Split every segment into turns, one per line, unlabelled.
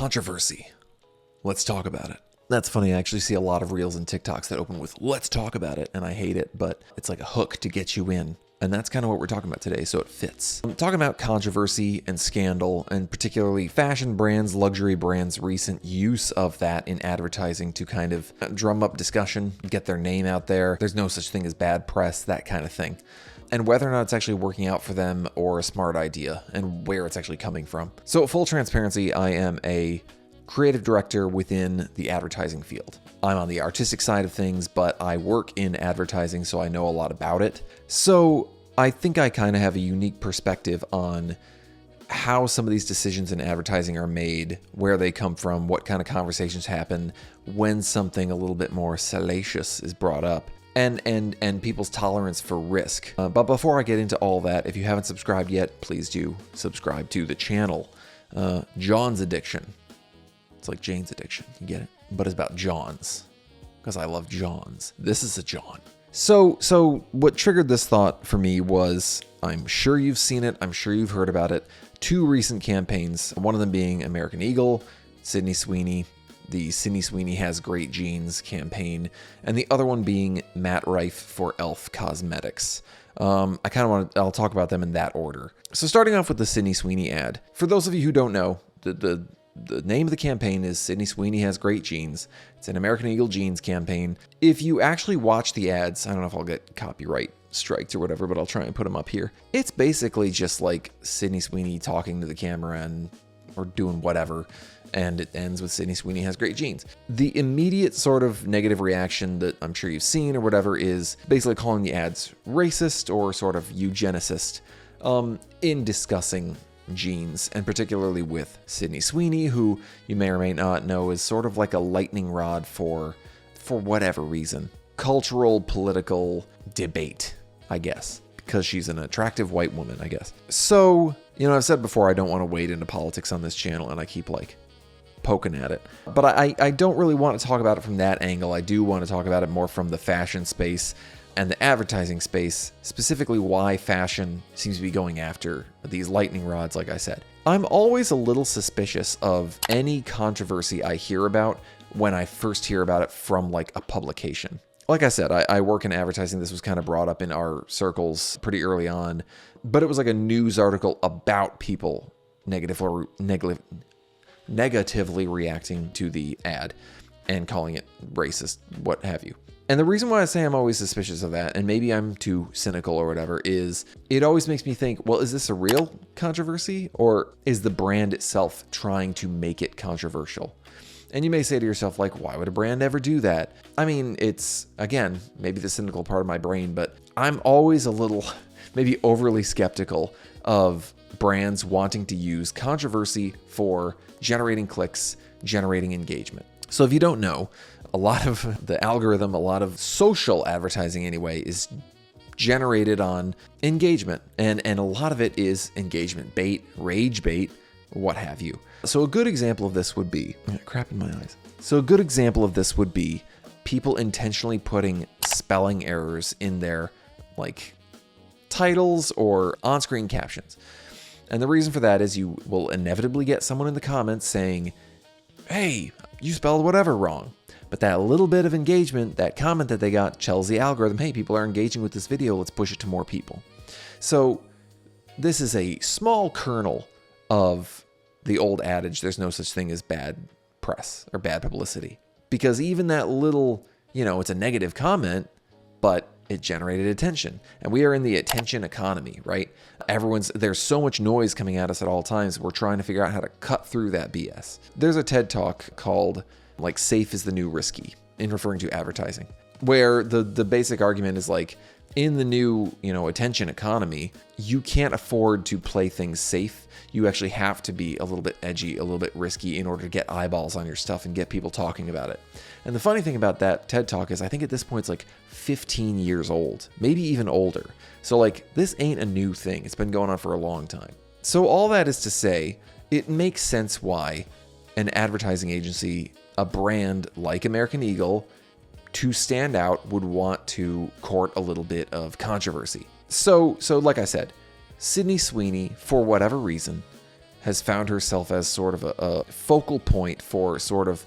controversy. Let's talk about it. That's funny. I actually see a lot of reels and TikToks that open with "let's talk about it," and I hate it, but it's like a hook to get you in. And that's kind of what we're talking about today, so it fits. I'm talking about controversy and scandal, and particularly fashion brands, luxury brands' recent use of that in advertising to kind of drum up discussion, get their name out there. There's no such thing as bad press, that kind of thing. And whether or not it's actually working out for them or a smart idea, and where it's actually coming from. So full transparency, I am a creative director within the advertising field. I'm on the artistic side of things, but I work in advertising, so I know a lot about it. So I think I kind of have a unique perspective on how some of these decisions in advertising are made, where they come from, what kind of conversations happen when something a little bit more salacious is brought up, and people's tolerance for risk. But before I get into all that, if you haven't subscribed yet, please do subscribe to the channel. Jawnz addiction. It's like Jane's addiction, you get it? But it's about Jawnz, because I love Jawnz. This is a Jawn. So what triggered this thought for me was, I'm sure you've seen it, I'm sure you've heard about it, two recent campaigns, one of them being American Eagle, Sydney Sweeney, the Sydney Sweeney Has Great Jeans campaign, and the other one being Matt Rife for ELF Cosmetics. I'll talk about them in that order. So starting off with the Sydney Sweeney ad. For those of you who don't know, the name of the campaign is Sydney Sweeney Has Great Jeans. It's an American Eagle jeans campaign. If you actually watch the ads, I don't know if I'll get copyright strikes or whatever, but I'll try and put them up here. It's basically just like Sydney Sweeney talking to the camera or doing whatever, and it ends with Sydney Sweeney Has Great Jeans. The immediate sort of negative reaction that I'm sure you've seen or whatever is basically calling the ads racist or sort of eugenicist in discussing jeans, and particularly with Sydney Sweeney, who you may or may not know is sort of like a lightning rod for whatever reason. Cultural, political debate, I guess, because she's an attractive white woman, I guess. So, I've said before, I don't want to wade into politics on this channel, and I keep poking at it. But I don't really want to talk about it from that angle. I do want to talk about it more from the fashion space and the advertising space, specifically why fashion seems to be going after these lightning rods, like I said. I'm always a little suspicious of any controversy I hear about when I first hear about it from a publication. Like I said, I work in advertising. This was kind of brought up in our circles pretty early on, but it was like a news article about people negatively reacting to the ad and calling it racist, what have you. And the reason why I say I'm always suspicious of that, and maybe I'm too cynical or whatever, is it always makes me think, well, is this a real controversy, or is the brand itself trying to make it controversial? And you may say to yourself, why would a brand ever do that? I mean, it's, again, maybe the cynical part of my brain, but I'm always a little, maybe overly skeptical of brands wanting to use controversy for generating clicks, generating engagement. So if you don't know, a lot of the algorithm, a lot of social advertising anyway, is generated on engagement. And a lot of it is engagement bait, rage bait, what have you. So a good example of this would be, crap in my eyes. So a good example of this would be people intentionally putting spelling errors in their titles or on-screen captions. And the reason for that is you will inevitably get someone in the comments saying, hey, you spelled whatever wrong. But that little bit of engagement, that comment that they got, tells the algorithm, hey, people are engaging with this video, let's push it to more people. So this is a small kernel of the old adage, there's no such thing as bad press or bad publicity. Because even that little, it's a negative comment, but it generated attention. And we are in the attention economy, right? There's so much noise coming at us at all times. We're trying to figure out how to cut through that BS. There's a TED Talk called safe is the new risky, in referring to advertising, where the basic argument is in the new, attention economy, you can't afford to play things safe. You actually have to be a little bit edgy, a little bit risky in order to get eyeballs on your stuff and get people talking about it. And the funny thing about that TED Talk is I think at this point it's 15 years old, maybe even older. So this ain't a new thing. It's been going on for a long time. So all that is to say, it makes sense why an advertising agency, a brand like American Eagle, to stand out would want to court a little bit of controversy. So like I said, Sydney Sweeney, for whatever reason, has found herself as sort of a focal point for sort of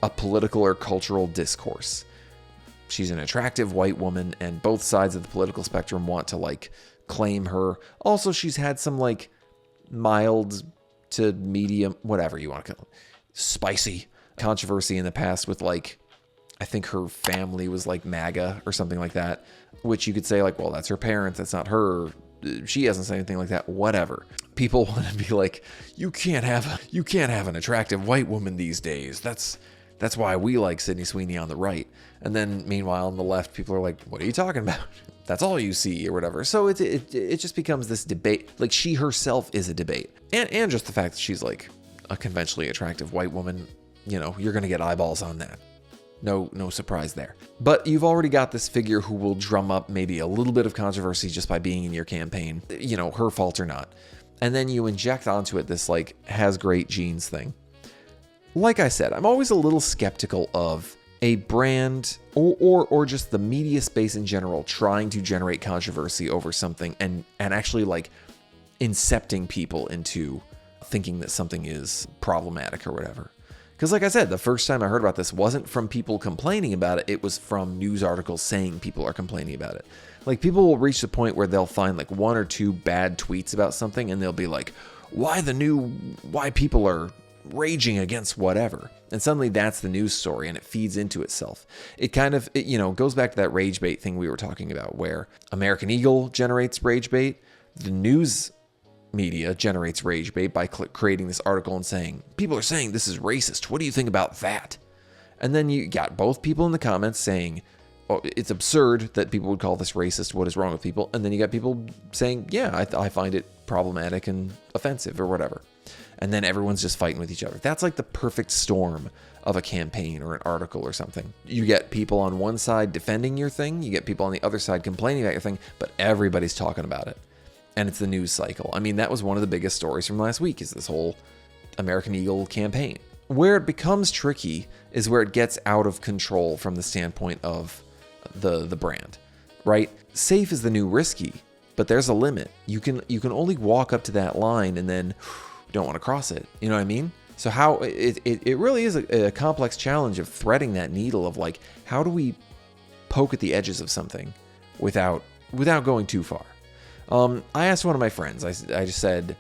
a political or cultural discourse. She's an attractive white woman, and both sides of the political spectrum want to like claim her. Also, she's had some like mild to medium, whatever you want to call it, spicy controversy in the past with like, I think her family was like MAGA or something like that, which you could say like, well, that's her parents, that's not her. She hasn't said anything like that. Whatever. People want to be like, you can't have an attractive white woman these days. That's why we like Sydney Sweeney on the right. And then meanwhile on the left, people are like, what are you talking about? That's all you see or whatever. So it just becomes this debate. Like she herself is a debate. And just the fact that she's like a conventionally attractive white woman, you know, you're going to get eyeballs on that. No surprise there. But you've already got this figure who will drum up maybe a little bit of controversy just by being in your campaign, you know, her fault or not. And then you inject onto it this like has great genes thing. Like I said, I'm always a little skeptical of a brand or just the media space in general trying to generate controversy over something and actually like incepting people into thinking that something is problematic or whatever. Because like I said, the first time I heard about this wasn't from people complaining about it. It was from news articles saying people are complaining about it. Like people will reach the point where they'll find like one or two bad tweets about something and they'll be like, why people are raging against whatever. And suddenly that's the news story and it feeds into itself. It goes back to that rage bait thing we were talking about where American Eagle generates rage bait. The news media generates rage bait by creating this article and saying, people are saying this is racist. What do you think about that? And then you got both people in the comments saying, oh, it's absurd that people would call this racist. What is wrong with people? And then you got people saying, yeah, I find it problematic and offensive or whatever. And then everyone's just fighting with each other. That's like the perfect storm of a campaign or an article or something. You get people on one side defending your thing. You get people on the other side complaining about your thing, but everybody's talking about it. And it's the news cycle. I mean, that was one of the biggest stories from last week is this whole American Eagle campaign. Where it becomes tricky is where it gets out of control from the standpoint of the brand, right? Safe is the new risky, but there's a limit. You can only walk up to that line and then you don't want to cross it. You know what I mean? So how it really is a complex challenge of threading that needle of like, how do we poke at the edges of something without going too far? I asked one of my friends, I just said,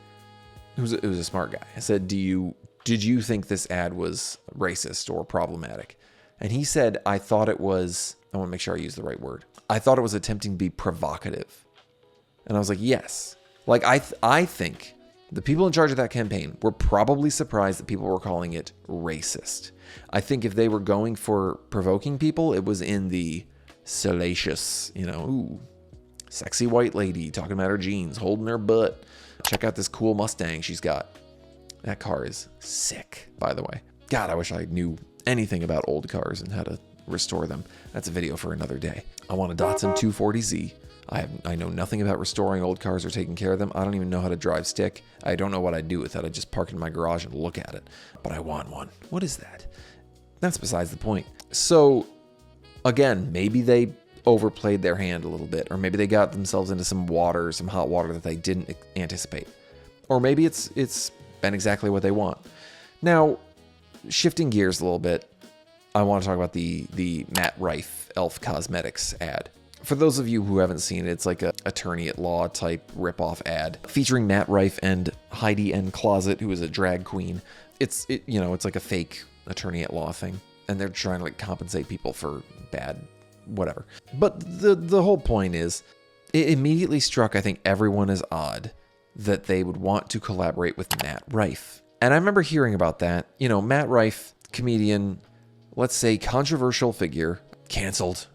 it was a smart guy. I said, did you think this ad was racist or problematic? And he said, I thought it was, I want to make sure I use the right word. I thought it was attempting to be provocative. And I was like, yes. Like, I think the people in charge of that campaign were probably surprised that people were calling it racist. I think if they were going for provoking people, it was in the salacious, ooh, sexy white lady talking about her jeans, holding her butt. Check out this cool Mustang she's got. That car is sick, by the way. God, I wish I knew anything about old cars and how to restore them. That's a video for another day. I want a Datsun 240Z. I know nothing about restoring old cars or taking care of them. I don't even know how to drive stick. I don't know what I'd do with it. I'd just park it in my garage and look at it. But I want one. What is that? That's besides the point. So, again, maybe they overplayed their hand a little bit, or maybe they got themselves into some hot water that they didn't anticipate. Or maybe it's been exactly what they want. Now, shifting gears a little bit, I want to talk about the Matt Rife ELF Cosmetics ad. For those of you who haven't seen it, it's like a attorney at law type ripoff ad featuring Matt Rife and Heidi N. Closet, who is a drag queen. It's like a fake attorney at law thing, and they're trying to like compensate people for bad whatever. But the whole point is, it immediately struck, I think, everyone as odd that they would want to collaborate with Matt Rife. And I remember hearing about that. Matt Rife, comedian, let's say controversial figure, canceled,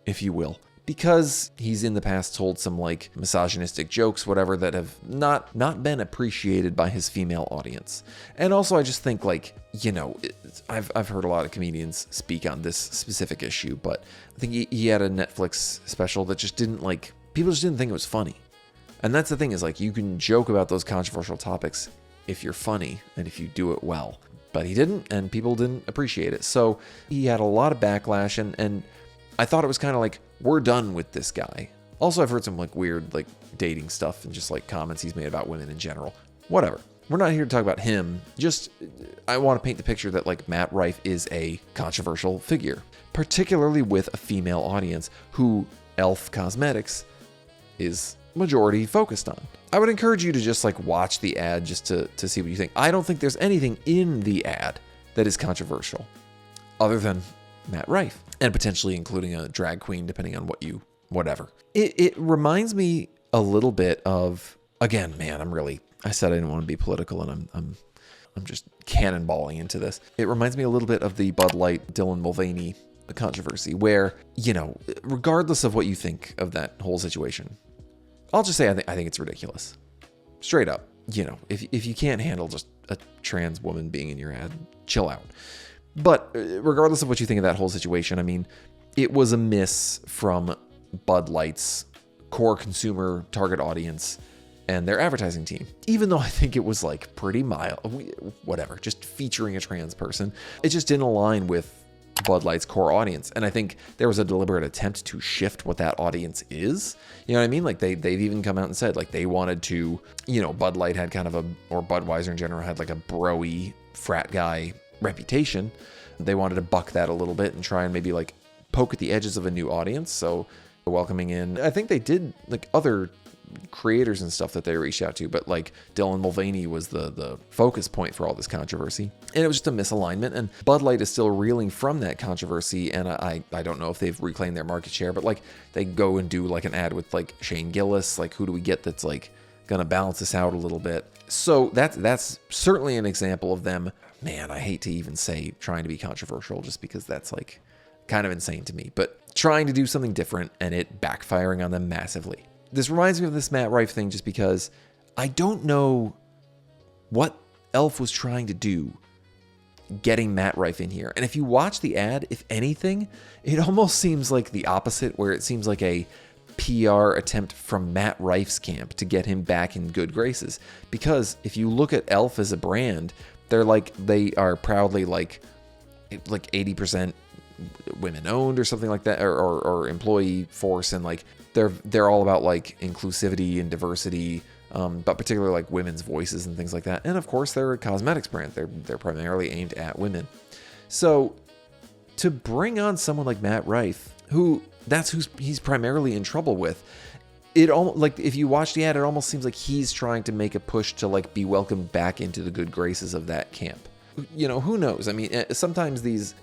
if you will, because he's in the past told some like misogynistic jokes, whatever, that have not been appreciated by his female audience. And also I just think like, I've heard a lot of comedians speak on this specific issue, but I think he had a Netflix special that just people just didn't think it was funny. And that's the thing is like, you can joke about those controversial topics if you're funny and if you do it well. But he didn't, and people didn't appreciate it. So he had a lot of backlash, and I thought it was kind of like, we're done with this guy. Also, I've heard some like weird like dating stuff and just like comments he's made about women in general. Whatever. we're not here to talk about him. Just, I want to paint the picture that like Matt Rife is a controversial figure, particularly with a female audience who ELF Cosmetics is majority focused on. I would encourage you to just like watch the ad just to see what you think. I don't think there's anything in the ad that is controversial other than Matt Rife, and potentially including a drag queen, depending on whatever. It reminds me a little bit of, again, man, I said I didn't want to be political, and I'm just cannonballing into this. It reminds me a little bit of the Bud Light Dylan Mulvaney controversy, where, you know, regardless of what you think of that whole situation, I'll just say I think it's ridiculous. Straight up. You know, if you can't handle just a trans woman being in your ad, chill out. But regardless of what you think of that whole situation, I mean, it was a miss from Bud Light's core consumer target audience and their advertising team. Even though I think it was like pretty mild, whatever, just featuring a trans person, it just didn't align with Bud Light's core audience. And I think there was a deliberate attempt to shift what that audience is. You know what I mean? Like they've even come out and said like they wanted to, you know, Bud Light had kind of or Budweiser in general had like a bro-y frat guy reputation. They wanted to buck that a little bit and try and maybe like poke at the edges of a new audience. So welcoming in, I think they did like other creators and stuff that they reached out to, but like Dylan Mulvaney was the focus point for all this controversy, and it was just a misalignment. And Bud Light is still reeling from that controversy, and I don't know if they've reclaimed their market share, but like they go and do like an ad with like Shane Gillis, like who do we get that's like gonna balance this out a little bit. So that's certainly an example of them, man, I hate to even say trying to be controversial just because that's like kind of insane to me, but trying to do something different and it backfiring on them massively. This reminds me of this Matt Rife thing just because I don't know what ELF was trying to do getting Matt Rife in here. And if you watch the ad, if anything, it almost seems like the opposite, where it seems like a PR attempt from Matt Rife's camp to get him back in good graces. Because if you look at ELF as a brand, they are proudly like 80% women owned or something like that, or employee force, and like they're all about like inclusivity and diversity, but particularly like women's voices and things like that. And of course they're a cosmetics brand. They're primarily aimed at women. So to bring on someone like Matt Rife, who he's primarily in trouble with, it almost like if you watch the ad, it almost seems like he's trying to make a push to like be welcomed back into the good graces of that camp. You know, who knows? I mean, sometimes these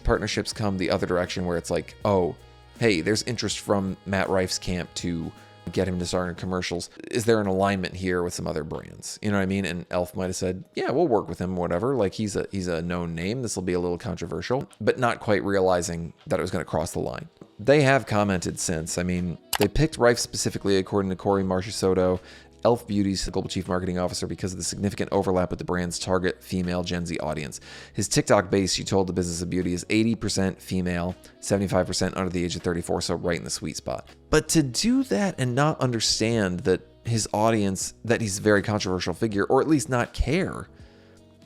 partnerships come the other direction, where it's like, oh, hey, there's interest from Matt Rife's camp to get him to star in commercials. Is there an alignment here with some other brands? You know what I mean? And ELF might have said, yeah, we'll work with him, whatever. Like he's a known name. This will be a little controversial, but not quite realizing that it was going to cross the line. They have commented since. I mean, they picked Rife specifically, according to Corey Marchesotto, ELF Beauty's global chief marketing officer, because of the significant overlap with the brand's target female Gen Z audience. His TikTok base, she told the Business of Beauty, is 80% female, 75% under the age of 34, so right in the sweet spot. But to do that and not understand that his audience, that he's a very controversial figure, or at least not care,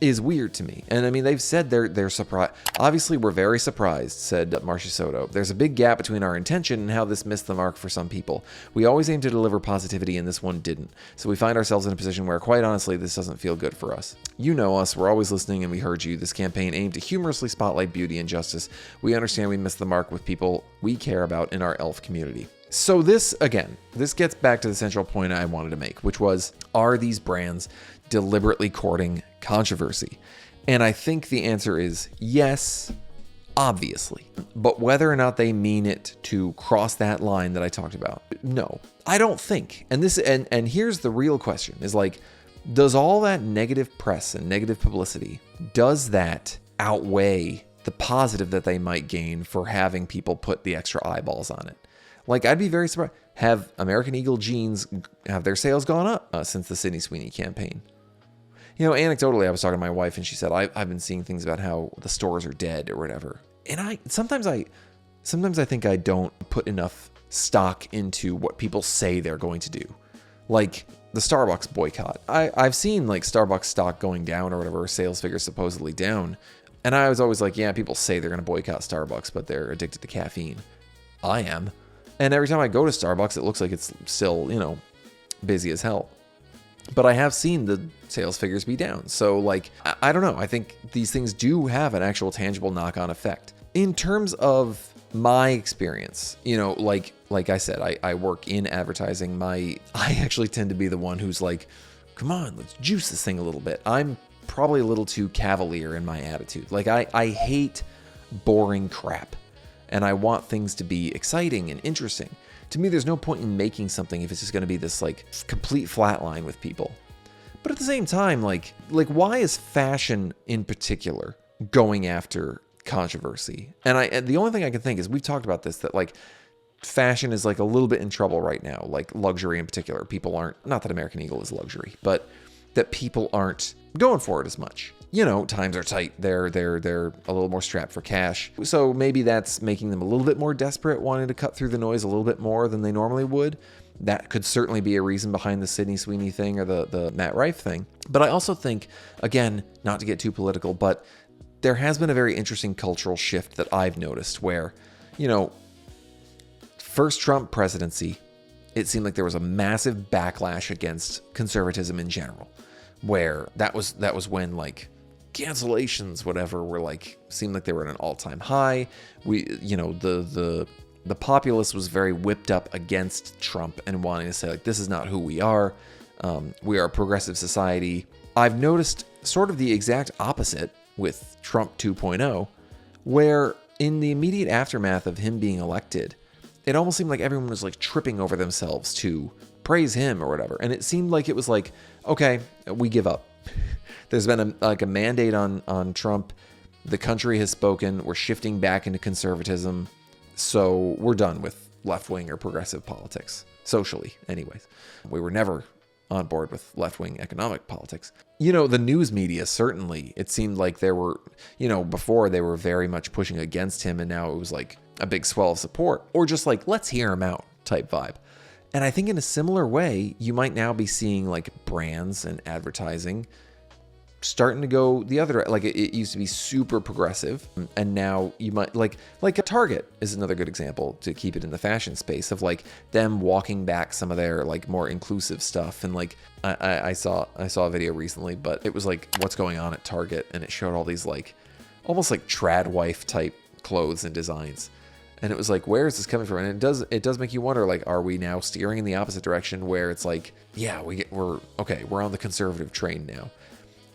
is weird to me. And I mean, they've said they're surprised. Obviously, we're very surprised, said Marchesotto. There's a big gap between our intention and how this missed the mark for some people. We always aim to deliver positivity, and this one didn't. So we find ourselves in a position where, quite honestly, this doesn't feel good for us. You know us, we're always listening, and we heard you. This campaign aimed to humorously spotlight beauty and justice. We understand we missed the mark with people we care about in our ELF community. So this gets back to the central point I wanted to make, which was, are these brands deliberately courting controversy? And I think the answer is yes, obviously. But whether or not they mean it to cross that line that I talked about, no, I don't think. And here's the real question is like, does all that negative press and negative publicity, does that outweigh the positive that they might gain for having people put the extra eyeballs on it? Like, I'd be very surprised. Have American Eagle jeans, have their sales gone up since the Sydney Sweeney campaign? You know, anecdotally, I was talking to my wife and she said, I've been seeing things about how the stores are dead or whatever. And sometimes I think I don't put enough stock into what people say they're going to do. Like the Starbucks boycott. I've seen like Starbucks stock going down or whatever, sales figures supposedly down. And I was always like, yeah, people say they're going to boycott Starbucks, but they're addicted to caffeine. I am. And every time I go to Starbucks, it looks like it's still, you know, busy as hell. but I have seen the sales figures be down. So like, I don't know. I think these things do have an actual tangible knock-on effect. In terms of my experience, you know, like I said, I work in advertising. I actually tend to be the one who's like, come on, let's juice this thing a little bit. I'm probably a little too cavalier in my attitude. Like I hate boring crap, and I want things to be exciting and interesting. To me, there's no point in making something if it's just going to be this like complete flatline with people. But at the same time, like why is fashion in particular going after controversy? And the only thing I can think is, we've talked about this, that like fashion is like a little bit in trouble right now, like luxury in particular. People aren't, not that American Eagle is luxury, but that people aren't going for it as much. You know, times are tight. They're a little more strapped for cash. So maybe that's making them a little bit more desperate, wanting to cut through the noise a little bit more than they normally would. That could certainly be a reason behind the Sydney Sweeney thing or the Matt Rife thing. But I also think, again, not to get too political, but there has been a very interesting cultural shift that I've noticed where, you know, first Trump presidency, it seemed like there was a massive backlash against conservatism in general, where that was when like cancellations, whatever, were like, seemed like they were at an all-time high. You know, the populace was very whipped up against Trump and wanting to say like, this is not who we are. We are a progressive society. I've noticed sort of the exact opposite with Trump 2.0, where in the immediate aftermath of him being elected, it almost seemed like everyone was like tripping over themselves to praise him or whatever. And it seemed like it was like, okay, we give up. There's been a mandate on Trump. The country has spoken. We're shifting back into conservatism. So we're done with left-wing or progressive politics, socially anyways. We were never on board with left-wing economic politics. You know, the news media, certainly, it seemed like there were, you know, before they were very much pushing against him, and now it was like a big swell of support, or just like, let's hear him out type vibe. And I think in a similar way, you might now be seeing like brands and advertising starting to go the other, like it used to be super progressive, and now you might like a Target is another good example, to keep it in the fashion space, of like them walking back some of their like more inclusive stuff. And like I saw a video recently, but it was like what's going on at Target, and it showed all these like almost like trad wife type clothes and designs. And it was like, where is this coming from? And it does make you wonder, like, are we now steering in the opposite direction, where it's like, yeah, we're on the conservative train now.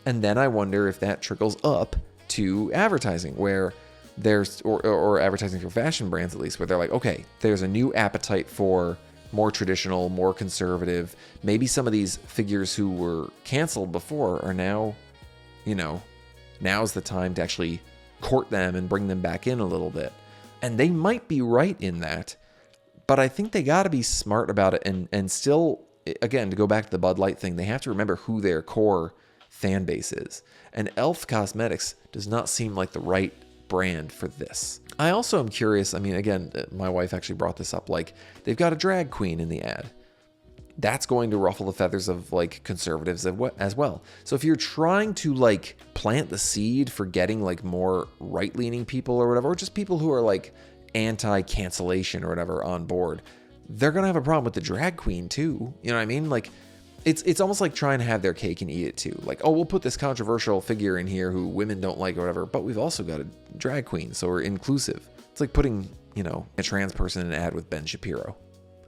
And then I wonder if that trickles up to advertising, where there's, or advertising for fashion brands at least, where they're like, okay, there's a new appetite for more traditional, more conservative. Maybe some of these figures who were canceled before are now, you know, now's the time to actually court them and bring them back in a little bit. And they might be right in that, but I think they got to be smart about it. And still, again, to go back to the Bud Light thing, they have to remember who their core fan base is. And ELF Cosmetics does not seem like the right brand for this. I also am curious. I mean, again, my wife actually brought this up. Like, they've got a drag queen in the ad. That's going to ruffle the feathers of like conservatives as well. So if you're trying to like plant the seed for getting like more right-leaning people or whatever, or just people who are like anti-cancellation or whatever on board, they're going to have a problem with the drag queen too. You know what I mean? Like, it's almost like trying to have their cake and eat it too. Like, oh, we'll put this controversial figure in here who women don't like or whatever, but we've also got a drag queen, so we're inclusive. It's like putting, you know, a trans person in an ad with Ben Shapiro.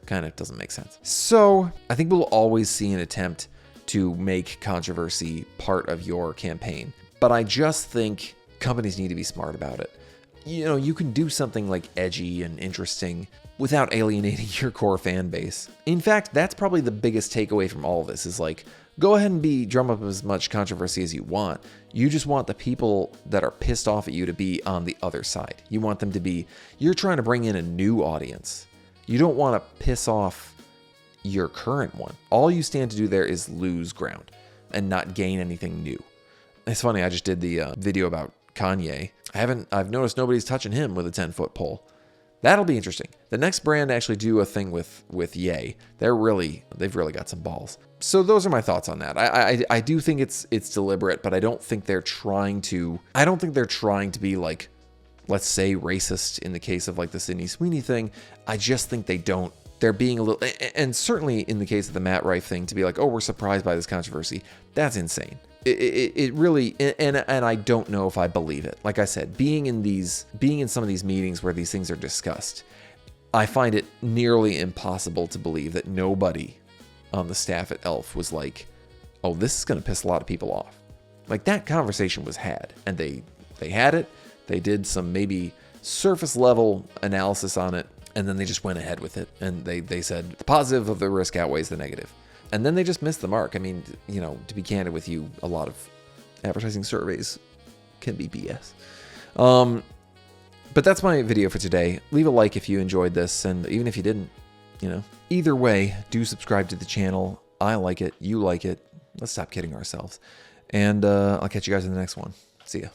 Kind of doesn't make sense. So I think we'll always see an attempt to make controversy part of your campaign, but I just think companies need to be smart about it. You know, you can do something like edgy and interesting without alienating your core fan base. In fact, that's probably the biggest takeaway from all of this, is like, go ahead and drum up as much controversy as you want. You just want the people that are pissed off at you to be on the other side. You want them to be, you're trying to bring in a new audience. You don't want to piss off your current one. All you stand to do there is lose ground and not gain anything new. It's funny, I just did the video about Kanye. I've noticed nobody's touching him with a 10-foot pole. That'll be interesting. The next brand to actually do a thing with Ye, they've really got some balls. So those are my thoughts on that. I do think it's deliberate, but I don't think they're trying to be like, let's say, racist in the case of like the Sydney Sweeney thing. I just think they don't they're being a little, and certainly in the case of the Matt Rife thing, to be like, oh, we're surprised by this controversy, that's insane. It really, and I don't know if I believe it. Like I said, being in some of these meetings where these things are discussed, I find it nearly impossible to believe that nobody on the staff at ELF was like, oh, this is going to piss a lot of people off. Like, that conversation was had, and they had it. They did some maybe surface level analysis on it, and then they just went ahead with it. And they said the positive of the risk outweighs the negative. And then they just missed the mark. I mean, you know, to be candid with you, a lot of advertising surveys can be BS. But that's my video for today. Leave a like if you enjoyed this, and even if you didn't, you know. Either way, do subscribe to the channel. I like it. You like it. Let's stop kidding ourselves. And I'll catch you guys in the next one. See ya.